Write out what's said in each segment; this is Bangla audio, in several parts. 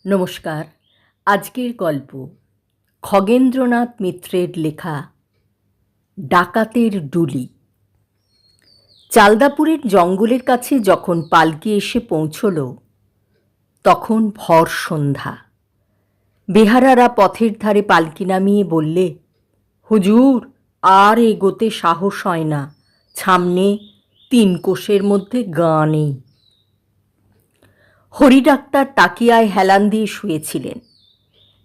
নমস্কার। আজকের গল্প খগেন্দ্রনাথ মিত্রের লেখা ডাকাতের ডুলি। চালদাপুরের জঙ্গলের কাছে যখন পালকি এসে পৌঁছল তখন ভর সন্ধ্যা। বেহারারা পথের ধারে পালকি নামিয়ে বললে, হুজুর, আর এগোতে সাহস হয় না, সামনে 3 কোষের মধ্যে গাঁ নেই। হরি ডাক্তার তাকিয়ায় হেলান দিয়ে শুয়েছিলেন।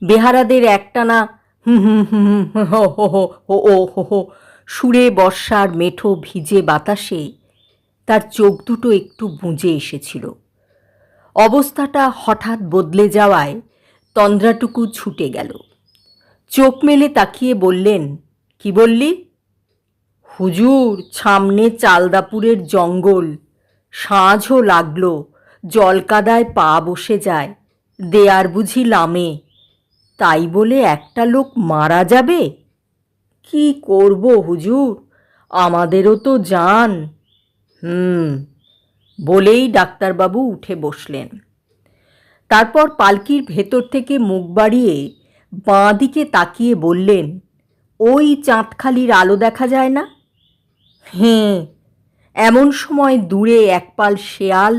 বেহারাদের একটানা হুম হুম হুম হো হো হো হো ও হো হো সুরে বর্ষার মেঠো ভিজে বাতাসে তার চোখ দুটো একটু বুজে এসেছিল। অবস্থাটা হঠাৎ বদলে যাওয়ায় তন্দ্রাটুকু ছুটে গেল। চোখ মেলে তাকিয়ে বললেন, কি বললি? হুজুর, সামনে চালদাপুরের জঙ্গল, সাঁঝও লাগলো, জলকাদায় পা বসে যায়, দেয়ার বুঝি লামে, তাই বলে একটা লোক মারা যাবে? কি করব হুজুর, আমাদেরও তো জান। বলেই ডাক্তারবাবু উঠে বসলেন। তারপর পালকির ভেতর থেকে মুখ বাড়িয়ে বাঁ দিকে তাকিয়ে বললেন, ওই চাঁদখালির আলো দেখা যায় না? হ্যাঁ। এমন সময় দূরে একপাল শেয়াল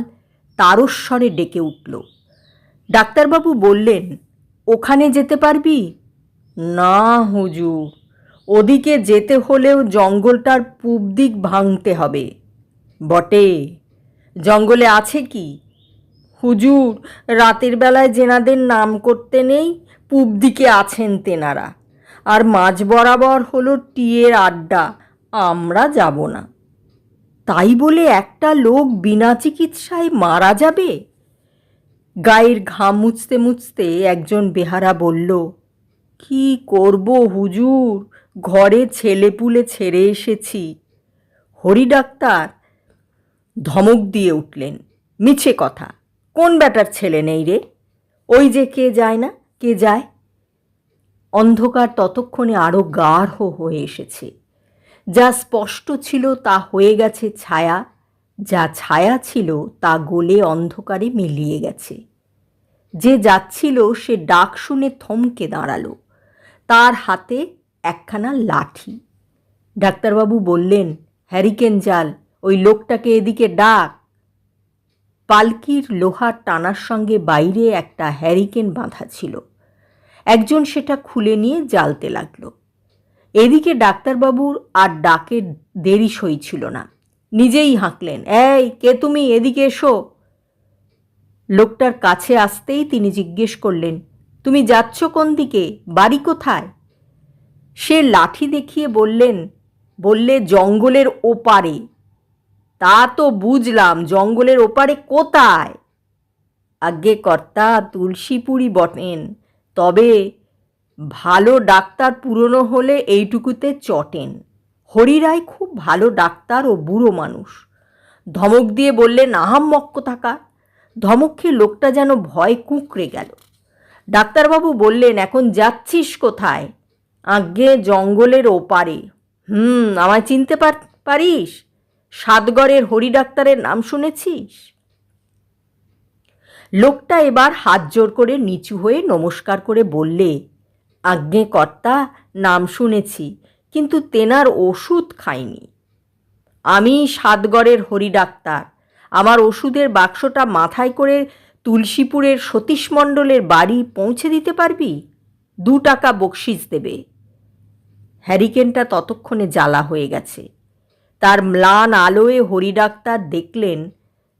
তারস্বরে ডেকে উঠল। ডাক্তারবাবু বললেন, ওখানে যেতে পারবি? না হুজুর, ওদিকে যেতে হলেও জঙ্গলটার পূব দিক ভাঙতে হবে। বটে, জঙ্গলে আছে কি? হুজুর, রাতের বেলায় যেনাদের নাম করতে নেই, পূব দিকে আছেন তেনারা, আর মাঝ বরাবর হলো টিয়ের আড্ডা, আমরা যাব না। তাই বলে একটা লোক বিনা চিকিৎসায় মারা যাবে? গায়ের ঘাম মুছতে মুছতে একজন বেহারা বলল, কি করব হুজুর, ঘরে ছেলেপুলে ছেড়ে এসেছি। হরি ডাক্তার ধমক দিয়ে উঠলেন, মিছে কথা, কোন ব্যাটার ছেলে নেই রে? ওই যে কে যায় না, কে যায়? অন্ধকার ততক্ষণে আরও গাঢ় হয়ে এসেছে। যা স্পষ্ট ছিল তা হয়ে গেছে ছায়া, যা ছায়া ছিল তা গলে অন্ধকারে মিলিয়ে গেছে। যে যাচ্ছিল সে ডাক শুনে থমকে দাঁড়ালো। তার হাতে একখানা লাঠি। ডাক্তারবাবু বললেন, হ্যারিকেন জাল, ওই লোকটাকে এদিকে ডাক। পালকির লোহার টানার সঙ্গে বাইরে একটা হ্যারিকেন বাঁধা ছিল। একজন সেটা খুলে নিয়ে জ্বালতে লাগলো। এদিকে ডাক্তারবাবুর আর ডাকের দেরি সইছিল না। নিজেই হাঁকলেন, এই কে তুমি, এদিকে এসো। লোকটার কাছে আসতেই তিনি জিজ্ঞেস করলেন, তুমি যাচ্ছ কোন দিকে, বাড়ি কোথায়? সে লাঠি দেখিয়ে বললে জঙ্গলের ওপারে। তা তো বুঝলাম, জঙ্গলের ওপারে কোথায়? আজ্ঞে কর্তা, তুলসীপুরি বটেন, তবে ভালো ডাক্তার পুরনো হলে এইটুকুতে চটেন। হরিরাই খুব ভালো ডাক্তার ও বুড়ো মানুষ। ধমক দিয়ে বললেন, আহাম্মক থাকা। ধমক খেয়ে লোকটা যেন ভয় কুঁকড়ে গেল। ডাক্তারবাবু বললেন, এখন যাচ্ছিস কোথায়? আজ্ঞে জঙ্গলের ওপারে। আমায় চিনতে পারিস? সাতগড়ের হরি ডাক্তারের নাম শুনেছিস? লোকটা এবার হাত জোর করে নিচু হয়ে নমস্কার করে বললে, আজ্ঞে কর্তা, নাম শুনেছি, কিন্তু তেনার ওষুধ খাইনি। আমি সাতগড়ের হরি ডাক্তার। আমার ওষুধের বাক্সটা মাথায় করে তুলসীপুরের সতীশ মণ্ডলের বাড়ি পৌঁছে দিতে পারবি? 2 টাকা বকশিস দেবে। হ্যারিকেনটা ততক্ষণে জ্বালা হয়ে গেছে। তার ম্লান আলোয় হরি ডাক্তার দেখলেন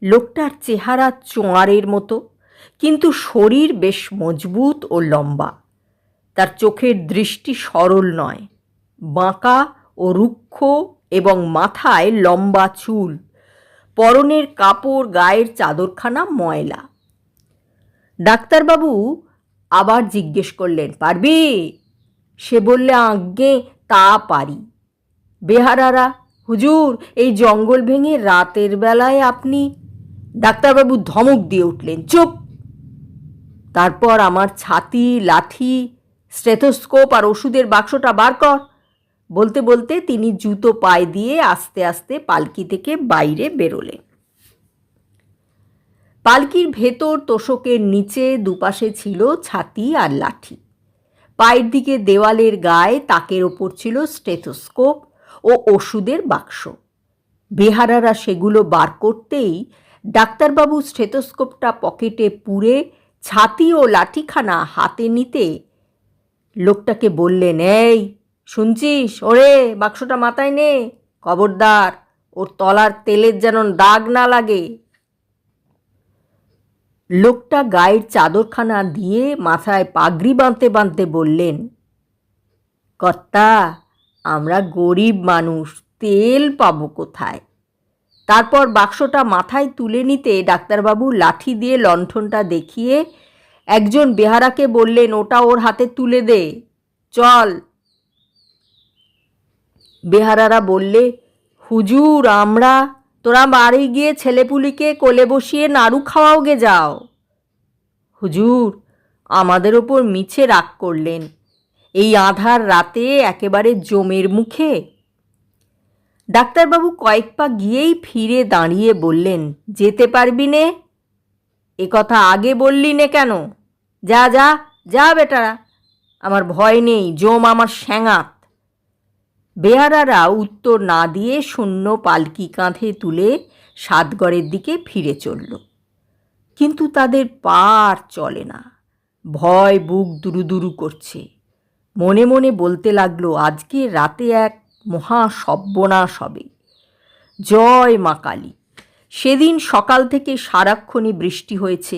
লোকটার চেহারা চোঁয়ারের মতো, কিন্তু শরীর বেশ মজবুত ও লম্বা। তার চোখের দৃষ্টি সরল নয়, বাঁকা ও রুক্ষ, এবং মাথায় লম্বা চুল, পরনের কাপড় গায়ের চাদরখানা ময়লা। ডাক্তারবাবু আবার জিজ্ঞেস করলেন, পারবি? সে বললে, আজ্ঞে তা পারি। বেহারারা, হুজুর, এই জঙ্গল ভেঙে রাতের বেলায় আপনি? ডাক্তারবাবু ধমক দিয়ে উঠলেন, চুপ। তারপর আমার ছাতি, লাঠি, স্টেথোস্কোপ আর ওষুধের বাক্সটা বার কর। বলতে বলতে তিনি জুতো পায়ে দিয়ে আস্তে আস্তে পালকি থেকে বাইরে বেরোলেন। পালকির ভেতর তোশকের নিচে দুপাশে ছিল ছাতি আর লাঠি। পায়ের দিকে দেওয়ালের গায়ে তাকের ওপর ছিল স্টেথোস্কোপ ও ওষুধের বাক্স। বেহারারা সেগুলো বার করতেই ডাক্তারবাবু স্টেথোস্কোপটা পকেটে পুরে ছাতি ও লাঠিখানা হাতে নিতে লোকটাকে বললেন, এই শুনছিস, ওরে বাক্সটা মাথায় নে, খবরদার ওর তলার তেলের যেন দাগ না লাগে। লোকটা গায়ের চাদরখানা দিয়ে মাথায় পাগড়ি বাঁধতে বাঁধতে বললেন, কর্তা, আমরা গরিব মানুষ, তেল পাবো কোথায়? তারপর বাক্সটা মাথায় তুলে নিতে ডাক্তারবাবু লাঠি দিয়ে লণ্ঠনটা দেখিয়ে একজন বেহারাকে বললেন, ওটা ওর হাতে তুলে দে, চল। বেহারারা বললে, হুজুর, আমরা, তোরা বাড়ি গিয়ে ছেলেপুলিকে কোলে বসিয়ে নাড়ু খাওয়াওগে যাও। হুজুর, আমাদের ওপর মিছে রাগ করলেন, এই আঁধার রাতে একেবারে জমের মুখে। ডাক্তারবাবু কয়েক পা গিয়েই ফিরে দাঁড়িয়ে বললেন, যেতে পারবি নে? এ কথা আগে বললি নে কেন? যা যা যা বেটারা, আমার ভয় নেই, জম আমার স্যাঙাত। বেহারারা উত্তর না দিয়ে শূন্য পালকি কাঁধে তুলে সাতগড়ের দিকে ফিরে চলল। কিন্তু তাদের পা আর চলে না, ভয় বুক দুরুদুরু করছে। মনে মনে বলতে লাগলো, আজকে রাতে এক মহা সর্বনাশ হবে। জয় মা কালী। সেদিন সকাল থেকে সারাক্ষণই বৃষ্টি হয়েছে।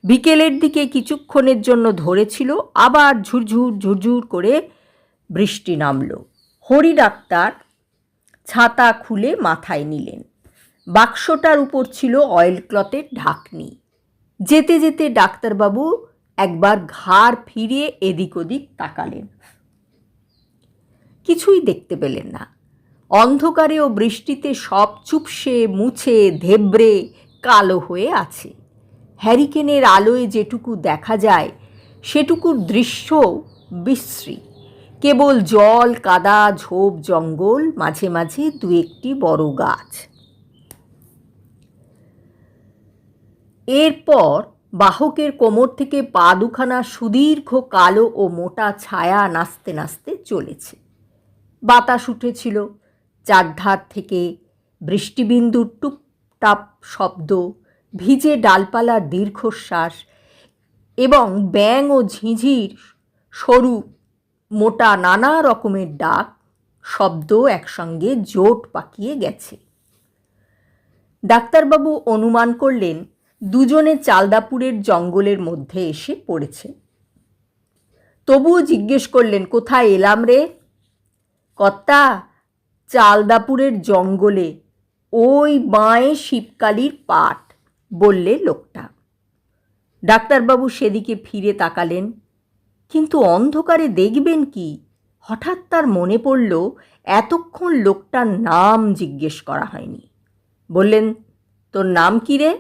বিকেলের দিকে কিছুক্ষণের জন্য ধরেছিল, আবার ঝুরঝুর ঝুরঝুর করে বৃষ্টি নামল। হরি ডাক্তার ছাতা খুলে মাথায় নিলেন। বাক্সটার উপর ছিল অয়েল ক্লথের ঢাকনি। যেতে যেতে ডাক্তারবাবু একবার ঘাড় ফিরিয়ে এদিক ওদিক তাকালেন। কিছুই দেখতে পেলেন না। অন্ধকারে ও বৃষ্টিতে সব চুপসে মুছে ধেবড়ে কালো হয়ে আছে। হ্যারিকেনের আলোয় যেটুকু দেখা যায় সেটুকুর দৃশ্য বিশ্রী। কেবল জল, কাদা, ঝোপ, জঙ্গল, মাঝে মাঝে দু একটি বড় গাছ। এরপর বাহকের কোমর থেকে পা দুখানা সুদীর্ঘ কালো ও মোটা ছায়া নাচতে নাচতে চলেছে। বাতাস উঠেছিল, চারধার থেকে বৃষ্টিবিন্দুর টুপটাপ শব্দ, ভিজে ডালপালার দীর্ঘশ্বাস এবং ব্যাঙ ও ঝিঁঝির সরু মোটা নানা রকমের ডাক শব্দ একসঙ্গে জোট পাকিয়ে গেছে। ডাক্তারবাবু অনুমান করলেন দুজনে চালদাপুরের জঙ্গলের মধ্যে এসে পড়েছে। তবুও জিজ্ঞেস করলেন, কোথায় এলাম রে? কর্তা, চালদাপুরের জঙ্গলে, ওই বাঁয়ে শিবকালীর পাট, বললে লোকটা। ডাক্তারবাবু সেদিকে ফিরে তাকালেন, কিন্তু অন্ধকারে দেখবেন কি? হঠাৎ তার মনে পড়ল এতক্ষণ লোকটার নাম জিজ্ঞেস করা হয়নি। বললেন, তোর নাম কি রে?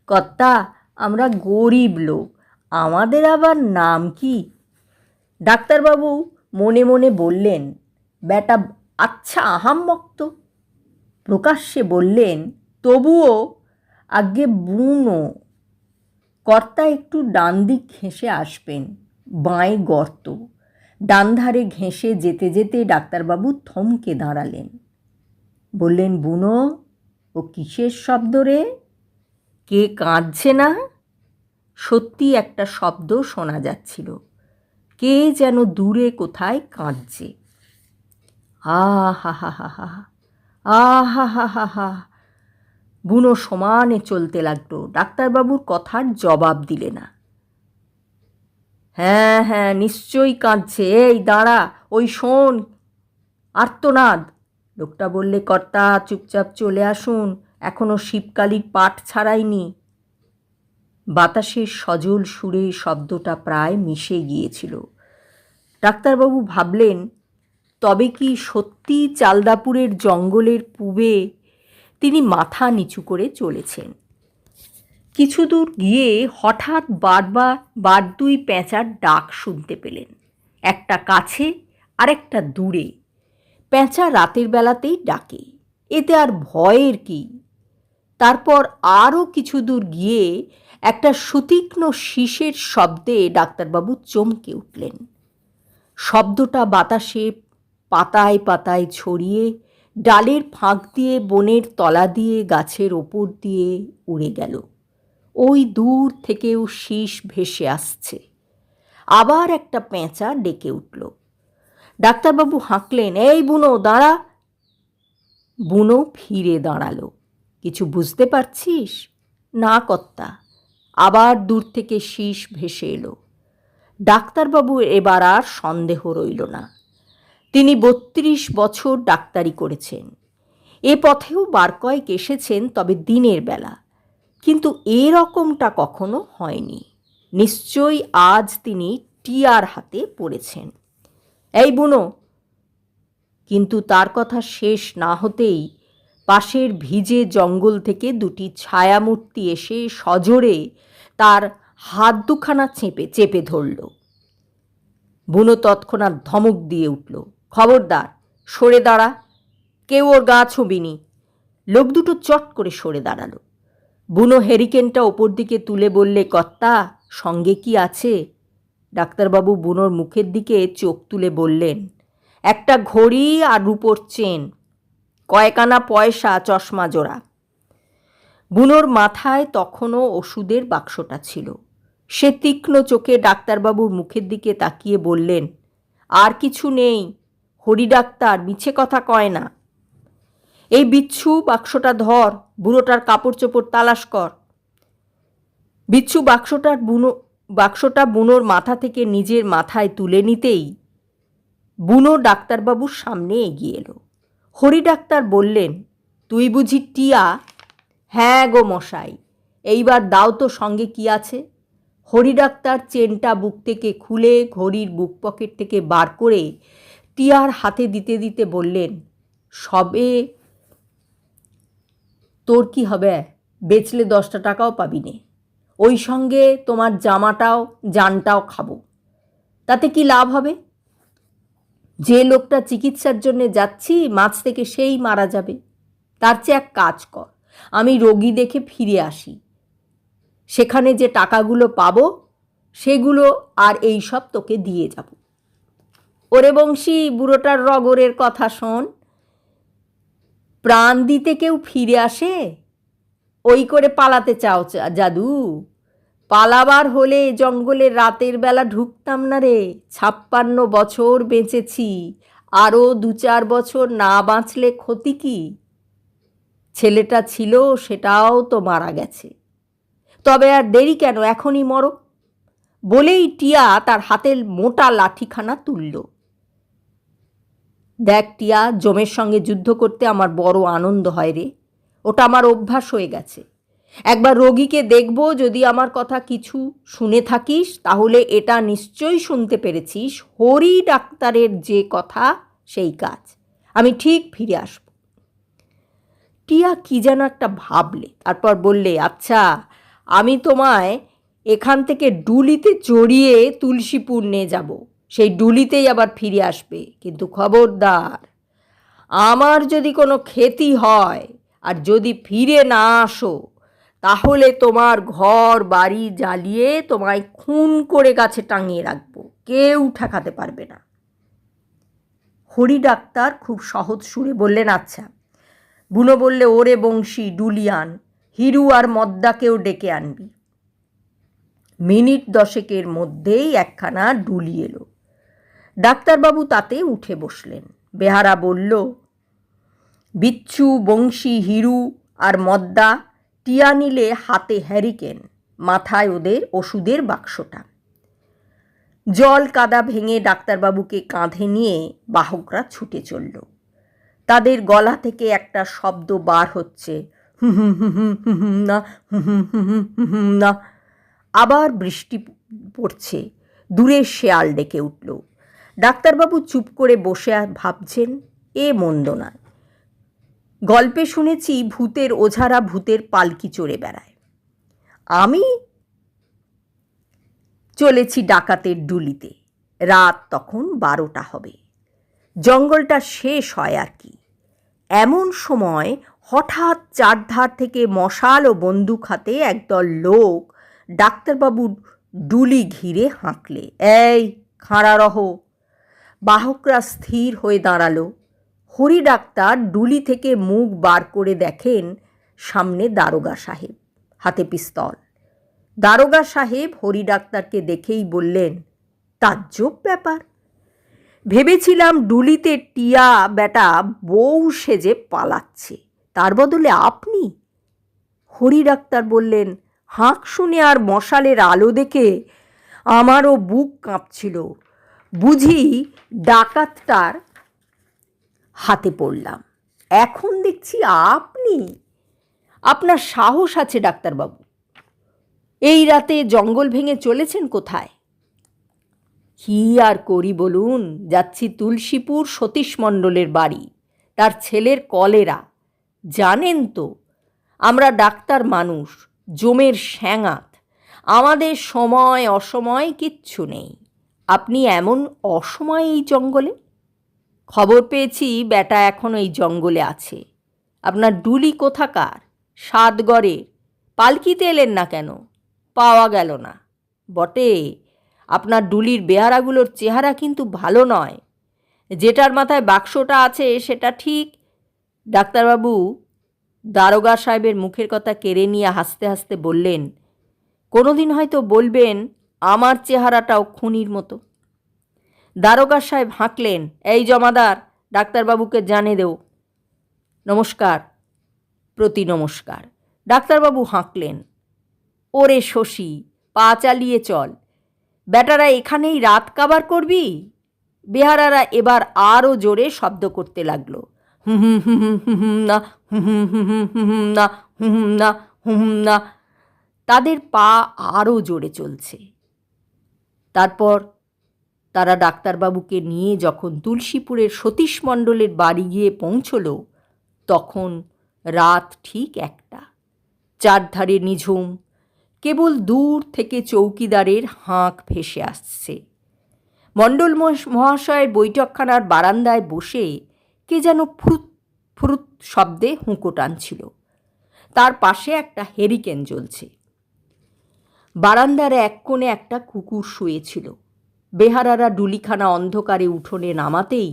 কর্তা, আমরা গরিব লোক, আমাদের আবার নাম কি? ডাক্তারবাবু মনে মনে বললেন, বেটা আচ্ছা আহাম্মক তো। প্রকাশ্যে বললেন, তবুও আগে বুনো। কর্তা একটু ডান দিক ঘেঁষে আসবেন, বাঁয়ে গর্ত। ডান ধারে ঘেঁষে যেতে যেতে ডাক্তারবাবু থমকে দাঁড়ালেন। বললেন, বুনো, ও কিসের শব্দ রে? কে কাঁদছে না? সত্যি একটা শব্দ শোনা যাচ্ছিল, কে যেন দূরে কোথায় কাঁদছে। আহা হা হা হা, আহা হা হা হা। বুনো সমানে চলতে লাগলো। ডাক্তারবাবুর কথার জবাব দিলে না। হ্যাঁ হ্যাঁ, নিশ্চয়ই কাঁদছে। এই দাঁড়া, ওই শোন আর্তনাদ। লোকটা বললে, কর্তা চুপচাপ চলে আসুন, এখনো শিবকালীর পাট ছাড়াইনি। বাতাসের সজল সুরে শব্দটা প্রায় মিশে গিয়েছিল। ডাক্তারবাবু ভাবলেন, তবে কি সত্যি চালদাপুরের জঙ্গলের পূবে তিনি মাথা নিচু করে চলেছেন। কিছু দূর গিয়ে হঠাৎ বার দুই পেঁচার ডাক শুনতে পেলেন, একটা কাছে আর একটা দূরে। পেঁচা রাতের বেলাতেই ডাকে, এতে আর ভয়ের কি? তারপর আরও কিছু দূর গিয়ে একটা সুতীক্ষ্ণ শীষের শব্দে ডাক্তারবাবু চমকে উঠলেন। শব্দটা বাতাসে পাতায় পাতায় ছড়িয়ে ডালের ফাঁক দিয়ে, বনের তলা দিয়ে, গাছের ওপর দিয়ে উড়ে গেল। ওই দূর থেকেও শীষ ভেসে আসছে। আবার একটা পেঁচা ডেকে উঠল। ডাক্তারবাবু হাঁকলেন, এই বুনো, দাঁড়া। বুনো ফিরে দাঁড়ালো। কিছু বুঝতে পারছিস? না কর্তা। আবার দূর থেকে শীষ ভেসে এলো। ডাক্তারবাবুর এবার আর সন্দেহ রইল না। তিনি 32 বছর ডাক্তারি করেছেন। এ পথেও বার কয়েক এসেছেন, তবে দিনের বেলা। কিন্তু এরকমটা কখনো হয়নি। নিশ্চয়ই আজ তিনি টিয়ার হাতে পড়েছেন। এই বুনো। কিন্তু তার কথা শেষ না হতেই পাশের ভিজে জঙ্গল থেকে দুটি ছায়ামূর্তি এসে সজোরে তার হাত দুখানা চেপে ধরল। বুনো তৎক্ষণাৎ ধমক দিয়ে উঠল, খবরদার, সরে দাঁড়া, কেউ ওর গা ছুঁবিনি। লোক দুটো চট করে সরে দাঁড়ালো। বুনো হেরিকেনটা ওপর দিকে তুলে বললে, কর্তা, সঙ্গে কি আছে? ডাক্তারবাবু বুনোর মুখের দিকে চোখ তুলে বললেন, একটা ঘড়ি আর রূপোর চেন, কয়েকানা পয়সা, চশমা জোড়া। বুনোর মাথায় তখনও ওষুধের বাক্সটা ছিল। সে তীক্ষ্ণ চোখে ডাক্তারবাবুর মুখের দিকে তাকিয়ে বললেন, আর কিছু নেই। হরি ডাক্তার মিছে কথা কয় না। এই বিচ্ছু, বাক্সটা ধর, বুড়োটার কাপড় চোপড় তালাশ কর। বিচ্ছু বাক্সটা বুনোর মাথা থেকে নিজের মাথায় তুলে নিতেই বুনো ডাক্তারবাবুর সামনে এগিয়ে এলো। হরি ডাক্তার বললেন, তুই বুঝি টিয়া? হ্যাঁ গো মশাই। এইবার দাও তো, সঙ্গে কি আছে? হরি ডাক্তার চেনটা বুক থেকে খুলে ঘড়ির বুক পকেট থেকে বার করে টিয়ার হাতে দিতে দিতে বললেন, সবে তোর কি হবে? বেচলে 10টা টাকাও পাবি নে। ওই সঙ্গে তোমার জামাটাও, জানটাও খাবো। তাতে কি লাভ হবে? যে লোকটা চিকিৎসার জন্যে যাচ্ছি, মাঝ থেকে সেই মারা যাবে। তার চেয়ে এক কাজ কর, আমি রোগী দেখে ফিরে আসি। সেখানে যে টাকাগুলো পাবো সেগুলো আর এই সব তোকে দিয়ে যাব। ওরে বংশী, বুড়োটার রগরের কথা শোন। প্রাণ দিতে কেউ ফিরে আসে? ওই করে পালাতে চাও জাদু? পালাবার হলে জঙ্গলে রাতের বেলা ঢুকতাম না রে। 56 বছর বেঁচেছি, আরও 2-4 বছর না বাঁচলে ক্ষতি কি? ছেলেটা ছিল, সেটাও তো মারা গেছে। তবে আর দেরি কেন, এখনই মরো। বলেই টিয়া তার হাতের মোটা লাঠিখানা তুলল। দেখ টিয়া, জমের সঙ্গে যুদ্ধ করতে আমার বড় আনন্দ হয় রে। ওটা আমার অভ্যাস হয়ে গেছে। একবার রোগীকে দেখব, যদি আমার কথা কিছু শুনে থাকিস তাহলে এটা নিশ্চয়ই শুনতে পেরেছিস, হরি ডাক্তারের যে কথা সেই কাজ। আমি ঠিক ফিরে আসব। টিয়া কি যেন একটা ভাবলে, তারপর বললে, আচ্ছা, আমি তোমায় এখান থেকে ডুলিতে চড়িয়ে তুলসীপুর নিয়ে যাব। সেই ডুলিতেই আবার ফিরে আসবে। কিন্তু খবরদার, আমার যদি কোনো ক্ষতি হয় আর যদি ফিরে না আসো, তাহলে তোমার ঘর বাড়ি জ্বালিয়ে তোমায় খুন করে গাছে টাঙিয়ে রাখবো। কেউ ঠেকাতে পারবে না। হরি ডাক্তার খুব সহজ সুরে বললেন, আচ্ছা। বুনো বললে, ওরে বংশী, ডুলিয়ান, হিরু আর মদ্দাকেও ডেকে আনবি। মিনিট 10 মধ্যেই একখানা ডুলি এলো। ডাক্তারবাবু তাতে উঠে বসলেন। বেহারা বলল, বিচ্ছু, বংশী, হিরু আর মদ্দা। টিয়া নিলে হাতে হ্যারিকেন, মাথায় ওদের ওষুধের বাক্সটা। জল কাদা ভেঙে ডাক্তারবাবুকে কাঁধে নিয়ে বাহকরা ছুটে চলল। তাদের গলা থেকে একটা শব্দ বার হচ্ছে, হুম হুম হুম হুম হুম না, হুম হুম হুম হুম হুম না। আবার বৃষ্টি পড়ছে। দূরে শেয়াল ডেকে উঠল। ডাক্তারবাবু চুপ করে বসে ভাবছেন, এ মন্দ নয়। গল্পে শুনেছি ভূতের ওঝারা ভূতের পালকি চড়ে বেড়ায়। আমি চলেছি ডাকাতের ডুলিতে। রাত তখন 12টা হবে। জঙ্গলটা শেষ হয় আর কি। এমন সময় হঠাৎ চারধার থেকে মশাল ও বন্দুক হাতে একদল লোক ডাক্তারবাবুর ডুলি ঘিরে হাঁকলে, এই খাঁড়া রহ। বাহকরা স্থির হয়ে দাঁড়ালো। হরি ডাক্তার ডুলি থেকে মুখ বার করে দেখেন সামনে দারোগা সাহেব, হাতে পিস্তল। দারোগা সাহেব হরি ডাক্তারকে দেখেই বললেন, তাজ্জব ব্যাপার, ভেবেছিলাম ডুলিতে টিয়া বেটা বউ সেজে পালাচ্ছে, তার বদলে আপনি। হরি ডাক্তার বললেন, হাঁক শুনে আর মশালের আলো দেখে আমারও বুক কাঁপছিল, বুঝি ডাকাতটার হাতে পড়লাম। এখন দেখছি আপনি, আপনার সাহস আছে ডাক্তারবাবু, এই রাতে জঙ্গল ভেঙে চলেছেন কোথায়? কি আর করি বলুন, যাচ্ছি তুলসীপুর সতীশ মণ্ডলের বাড়ি, তার ছেলের কলেরা। জানেন তো আমরা ডাক্তার মানুষ, জমের শ্যাঙাত, আমাদের সময় অসময় কিচ্ছু নেই। আপনি এমন অসময়ে এই জঙ্গলে? খবর পেয়েছি বেটা এখনও এই জঙ্গলে আছে। আপনার ডুলি কোথাকার? সাতগড়ের। পালকিতে এলেন না কেন? পাওয়া গেল না। বটে, আপনার ডুলির বেহারাগুলোর চেহারা কিন্তু ভালো নয়। যেটার মাথায় বাক্সটা আছে সেটা ঠিক। ডাক্তারবাবু দারোগা সাহেবের মুখের কথা কেড়ে নিয়ে হাসতে হাসতে বললেন, কোনোদিন হয়তো বলবেন আমার চেহারাটাও খুনির মতো। দারোগা সাহেব হাঁকলেন, এই জমাদার, ডাক্তারবাবুকে জানিয়ে দেও। নমস্কার। প্রতি নমস্কার। ডাক্তারবাবু হাঁকলেন, ওরে শশী, পা চালিয়ে চল, বেটারা এখানেই রাত কাবার করবি? বেহারারা এবার আরও জোরে শব্দ করতে লাগলো, হুম হুম হুম হুম হুম না, হুম হুম হুম হুম হুম না, হুম হুম না, হুম না। তাদের পা আরও জোরে চলছে। তারপর তারা ডাক্তারবাবুকে নিয়ে যখন তুলসীপুরের সতীশ মণ্ডলের বাড়ি গিয়ে পৌঁছল, তখন রাত ঠিক 1টা। চারধারে নিঝুম, কেবল দূর থেকে চৌকিদারের হাঁক ভেসে আসছে। মণ্ডল মহাশয়ের বৈঠকখানার বারান্দায় বসে কে যেন ফুরুত ফুরুত শব্দে হুঁকো টানছিল। তার পাশে একটা হেরিকেন জ্বলছে। বারান্দার এক কোণে একটা কুকুর শুয়েছিল। বেহারারা ডুলিখানা অন্ধকারে উঠোনে নামাতেই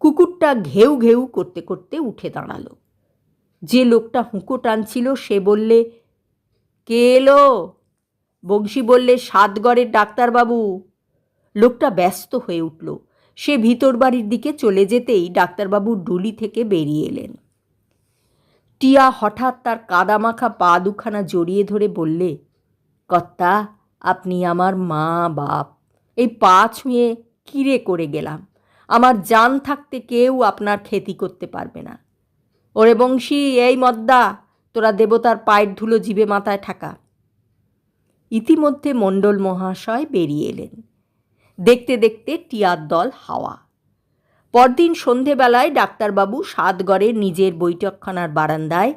কুকুরটা ঘেউ ঘেউ করতে করতে উঠে দাঁড়ালো। যে লোকটা হুঁকো টানছিল সে বললে, কে এলো? বংশী বললে, সাতগড়ের ডাক্তারবাবু। লোকটা ব্যস্ত হয়ে উঠল। সে ভিতর বাড়ির দিকে চলে যেতেই ডাক্তারবাবু ডুলি থেকে বেরিয়ে এলেন। টিয়া হঠাৎ তার কাদামাখা পা দুখানা জড়িয়ে ধরে বললে, কর্তা, আপনি আমার মা বাপ, এই পা ছুঁয়ে কিরে করে গেলাম, আমার জান থাকতে কেউ আপনার ক্ষতি করতে পারবে না। ওরে বংশী, এই মদ্দা, তোরা দেবতার পায়ের ধুলো জিভে মাথায় ঠাকা। ইতিমধ্যে মণ্ডল মহাশয় বেরিয়ে এলেন। দেখতে দেখতে টিয়ার দল হাওয়া। পরদিন সন্ধেবেলায় ডাক্তারবাবু সাতগড়ের নিজের বৈঠকখানার বারান্দায়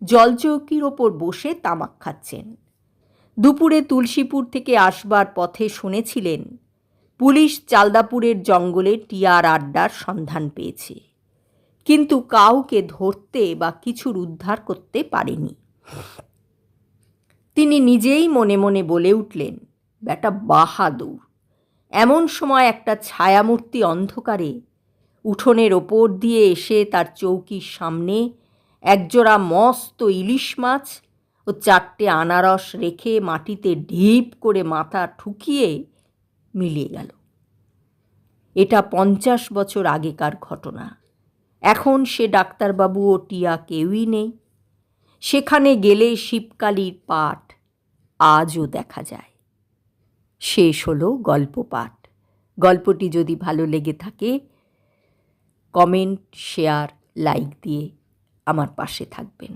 জলচৌকির ওপর বসে তামাক খাচ্ছেন। দুপুরে তুলসীপুর থেকে আসবার পথে শুনেছিলেন পুলিশ চালদাপুরের জঙ্গলে টিয়ার আড্ডার সন্ধান পেয়েছে, কিন্তু কাউকে ধরতে বা কিছুর উদ্ধার করতে পারেনি। তিনি নিজেই মনে মনে বলে উঠলেন, বেটা বাহাদুর। এমন সময় একটা ছায়ামূর্তি অন্ধকারে উঠোনের ওপর দিয়ে এসে তার চৌকির সামনে একজোড়া মস্ত ইলিশ মাছ ও 4টে আনারস রেখে মাটিতে ঢিপ করে মাথা ঠুকিয়ে মিলিয়ে গেল। এটা 50 বছর আগেকার ঘটনা। এখন সে ডাক্তারবাবু ও টিয়া কেউই নেই। সেখানে গেলে শিবকালীর পাঠ আজও দেখা যায়। শেষ হলো গল্প পাঠ। গল্পটি যদি ভালো লেগে থাকে, কমেন্ট, শেয়ার, লাইক দিয়ে আমার পাশে থাকবেন।